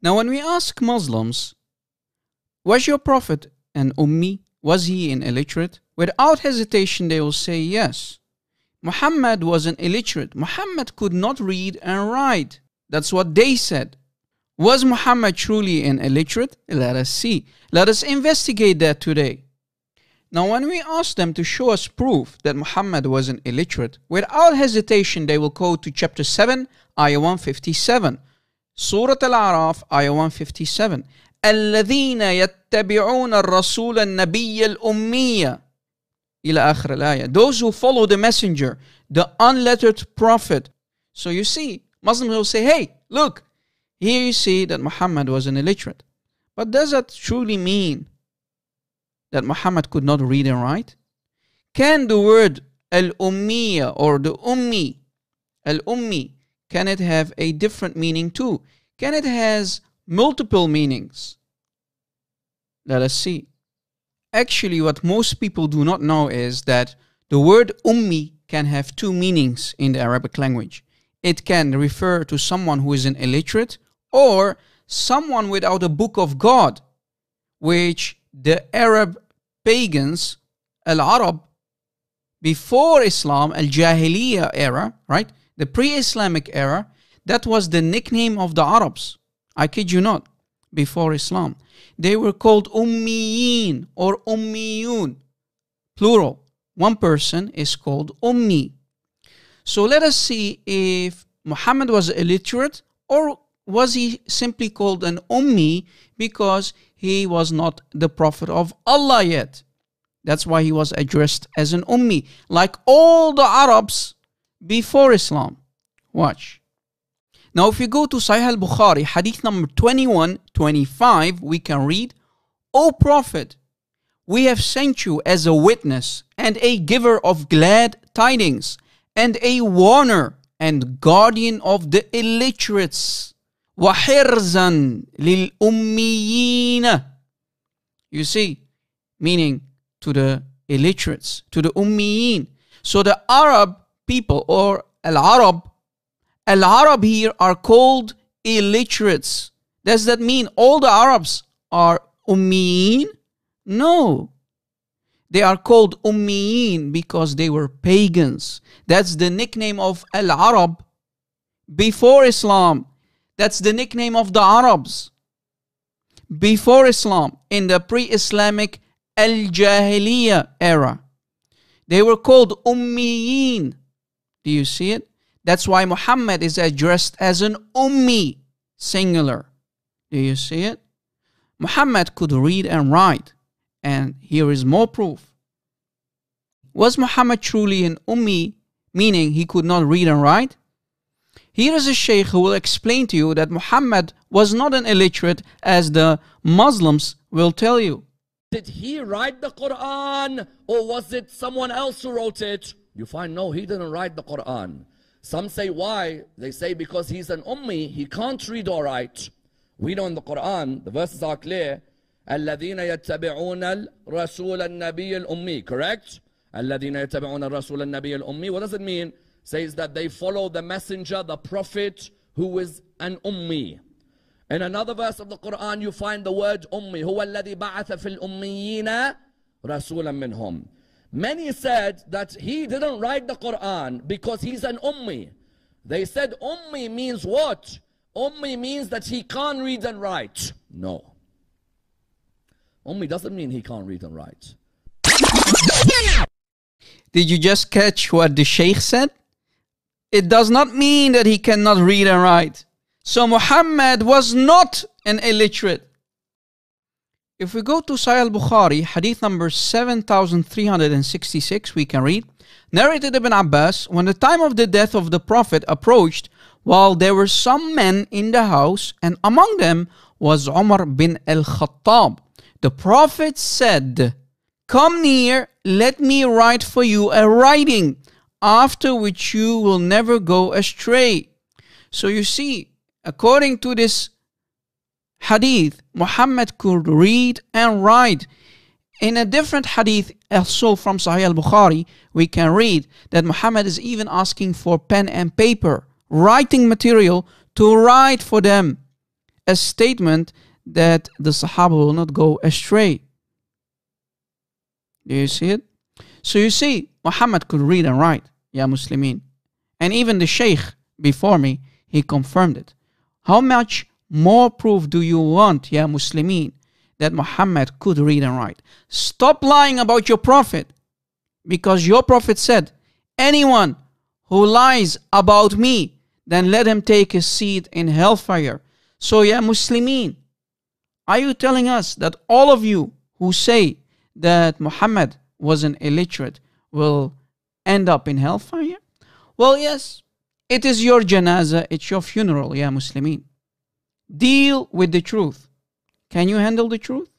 Now when we ask Muslims, was your Prophet an Ummi? Was he an illiterate? Without hesitation they will say yes. Muhammad was an illiterate. Muhammad could not read and write. That's what they said. Was Muhammad truly an illiterate? Let us see. Let us investigate that today. Now when we ask them to show us proof that Muhammad was an illiterate, without hesitation they will go to chapter 7, ayah 157. Surah Al-A'raf, ayah 157. الذين يتبعون الرسول النبي الأمي إلى آخر الآية. Those who follow the messenger, the unlettered prophet. So you see, Muslims will say, hey, look, here you see that Muhammad was an illiterate. But does that truly mean that Muhammad could not read and write? Can the word al-ummiya or the ummi, al-ummi, can it have a different meaning too? Can it has multiple meanings? Let us see. Actually, what most people do not know is that the word ummi can have two meanings in the Arabic language. It can refer to someone who is an illiterate or someone without a book of God, which the Arab pagans, al-Arab, before Islam, al-Jahiliyyah era, right? The pre-Islamic era, that was the nickname of the Arabs. I kid you not, before Islam. They were called Ummiyin or Ummiyun, plural. One person is called Ummi. So let us see if Muhammad was illiterate or was he simply called an Ummi because he was not the Prophet of Allah yet. That's why he was addressed as an Ummi, like all the Arabs before Islam. Watch. Now if you go to Sahih Al-Bukhari, hadith number 2125, we can read, O Prophet, we have sent you as a witness and a giver of glad tidings and a warner and guardian of the illiterates. وَحِرْزًا لِلْأُمِّيِّينَ. You see, meaning to the illiterates, to the Ummiyin. So the Arab people or Al-Arab here are called illiterates. Does that mean all the Arabs are Ummiyin? No. They are called Ummiyin because they were pagans. That's the nickname of Al-Arab before Islam. That's the nickname of the Arabs before Islam in the pre-Islamic Al-Jahiliyyah era. They were called Ummiyin. Do you see it? That's why Muhammad is addressed as an Ummi, singular. Do you see it? Muhammad could read and write. And here is more proof. Was Muhammad truly an Ummi, meaning he could not read and write? Here is a sheikh who will explain to you that Muhammad was not an illiterate as the Muslims will tell you. Did he write the Quran or was it someone else who wrote it? You find no, he didn't write the Quran. Some say why? They say because he's an Ummi, he can't read or write. We know in the Quran, the verses are clear. الذين يتبعون الرسول النبي الأمي, correct? الذين يتبعون الرسول النبي الأمي. What does it mean? Says that they follow the messenger, the prophet, who is an Ummi. In another verse of the Quran, you find the word Ummi. هو الذي بعث في الأميين رسولا منهم. Many said that he didn't write the Quran because he's an Ummi. They said Ummi means what? Ummi means that he can't read and write. No. Ummi doesn't mean he can't read and write. Did you just catch what the Sheikh said? It does not mean that he cannot read and write. So Muhammad was not an illiterate. If we go to Sahih Al-Bukhari, hadith number 7366, we can read, narrated Ibn Abbas, when the time of the death of the Prophet approached, while there were some men in the house, and among them was Umar bin al-Khattab, the Prophet said, come near, let me write for you a writing, after which you will never go astray. So you see, according to this hadith, Muhammad could read and write. In a different hadith, also from Sahih Al-Bukhari, we can read that Muhammad is even asking for pen and paper, writing material to write for them. a statement that the Sahaba will not go astray. Do you see it? So you see, Muhammad could read and write, Ya Muslimin. And even the Shaykh before me, he confirmed it. How much more proof do you want, Ya Muslimin, that Muhammad could read and write? Stop lying about your Prophet. Because your Prophet said, anyone who lies about me, then let him take his seat in hellfire. So, Ya Muslimin, are you telling us that all of you who say that Muhammad was an illiterate will end up in hellfire? Well, yes, it is your janazah, it's your funeral, Ya Muslimin. Deal with the truth. Can you handle the truth?